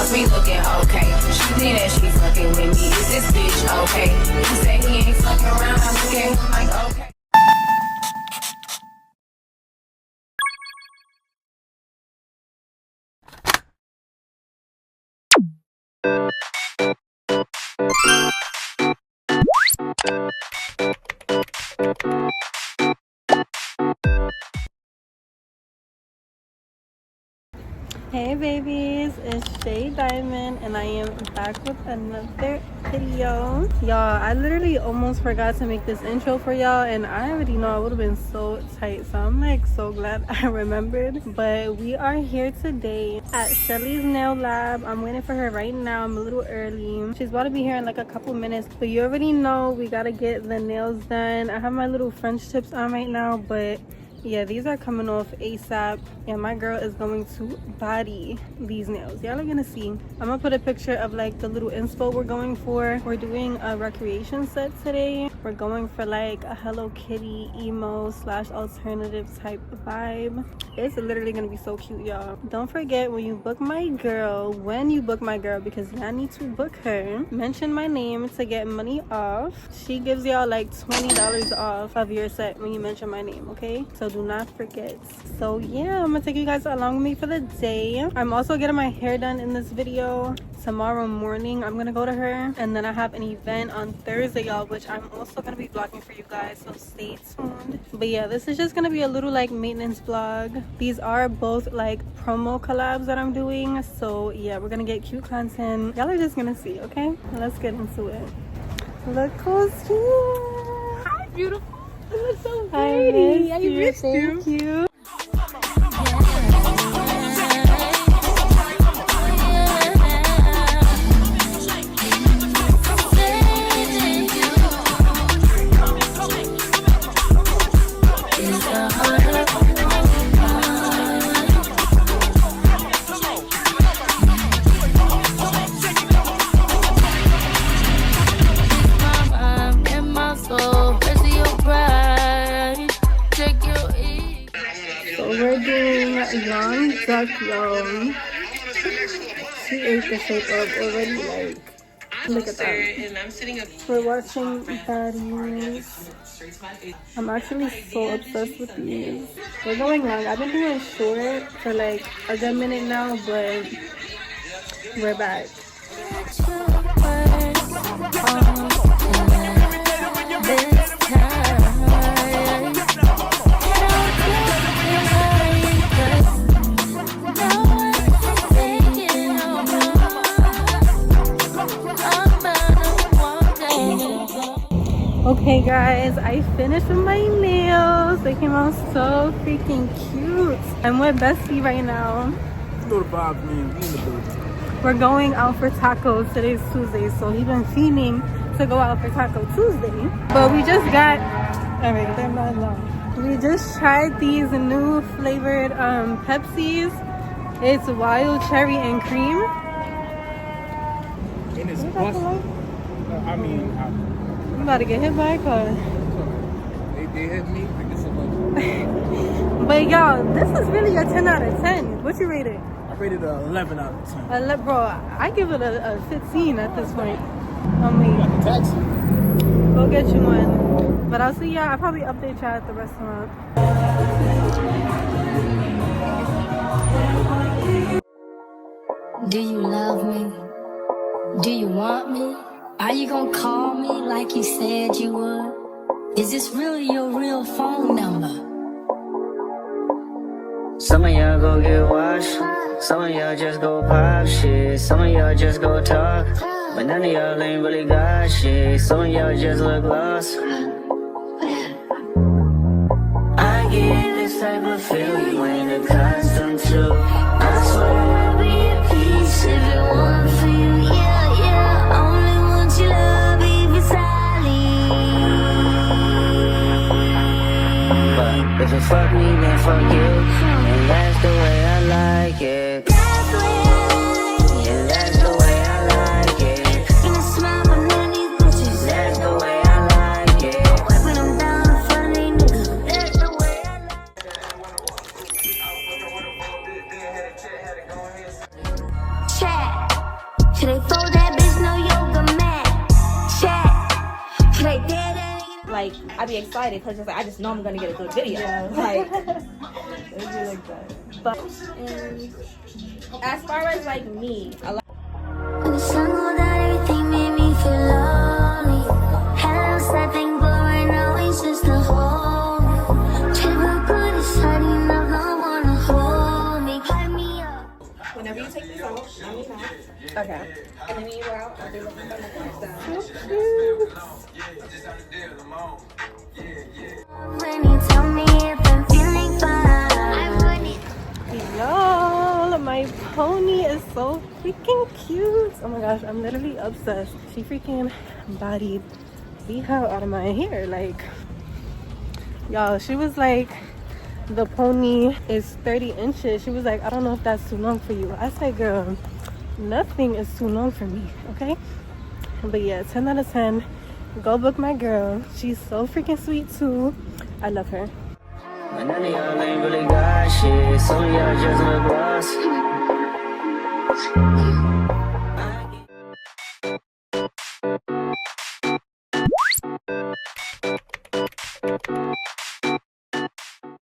must be looking okay. She think that she fucking with me. Is this bitch okay? He say he ain't fucking around. I look at him like okay. Hey babies, it's Shay Diamond and I am back with another video. Y'all, I literally almost forgot to make this intro for y'all, and I already know I would have been so tight, so I'm like so glad I remembered. But we are here today at Shelly's Nail Lab. I'm waiting for her right now. I'm a little early. She's about to be here in like a couple minutes, but you already know we gotta get the nails done. I have my little French tips on right now, but yeah, these are coming off ASAP, and my girl is going to body these nails. Y'all are gonna see. I'm gonna put a picture of like the little inspo we're going for. We're doing a recreation set today. We're going for like a Hello Kitty emo / alternative type vibe. It's literally gonna be so cute, y'all. Don't forget, when you book my girl, because y'all need to book her, mention my name to get money off. She gives y'all like $20 off of your set when you mention my name, okay? So do not forget. So yeah, I'm gonna take you guys along with me for the day. I'm also getting my hair done in this video. Tomorrow morning I'm gonna go to her, and then I have an event on Thursday, y'all, which I'm also gonna be vlogging for you guys, so stay tuned. But yeah, this is just gonna be a little like maintenance vlog. These are both like promo collabs that I'm doing, so yeah, we're gonna get cute content. Y'all are just gonna see, okay? Let's get into it. Look who's here. Hi, beautiful. You look so Hi, pretty. I missed you. Thank you. We're doing long duck, y'all. She ate the shape up already, like, look at that. We're watching baddies. I'm actually so obsessed with these. We're going long. I've been doing short for like a good minute now, but we're back. Okay guys, I finished with my nails. They came out so freaking cute. I'm with Bestie right now. You know the vibes, man. We in the building. We're going out for tacos. Today's Tuesday, so he's been fiending to go out for Taco Tuesday. But we just got, alright, they're not long. We just tried these new flavored Pepsis. It's wild cherry and cream. And it's bust. I'm about to get hit by a car. They hit me. I guess I'm But y'all, this is really a 10 out of 10. What you rate it? I rated it 11 out of 10. Bro, I give it a 15 at this point. Me. You got the taxi. Go get you one. But I'll see y'all. I'll probably update y'all at the restaurant. Do you love me? Do you want me? Are you gonna call me like you said you would? Is this really your real phone number? Some of y'all go get washed, some of y'all just go pop shit, some of y'all just go talk, but none of y'all ain't really got shit, some of y'all just look lost. I get this type of feel, you ain't accustomed to. I swear I'll be at peace if it weren't for you, yeah, yeah. Only want your love even silently. But if you fuck me, then fuck you, and that's the way I like it. That's the way I like it. Yeah, that's the way I like it. Gonna smile but none of these bitches. That's the way I like it. Wiping them down in front of these niggas. That's the way I like it. Chat. really excited because it's like I just know I'm gonna get a good video. Like, It'd be like that. but as far as like me, I like. When the sun go down, everything made me feel lonely. Had something going on, it's just a hole. Triple good is hiding up, no wanna hold me. Hype me up. Whenever you take this out, let me know. Okay. And then when you go out, I'll be looking for my next down. When you tell me if I'm feeling fine, Y'all, my pony is so freaking cute. Oh my gosh, I'm literally obsessed. She freaking bodied the hell out of my hair. Like, y'all, she was like, the pony is 30 inches. She was like, I don't know if that's too long for you. I said, girl, nothing is too long for me, okay? But yeah, 10 out of 10. Go book my girl. She's so freaking sweet too. I love her. But none of y'all ain't really got shit. Some of y'all just look lost.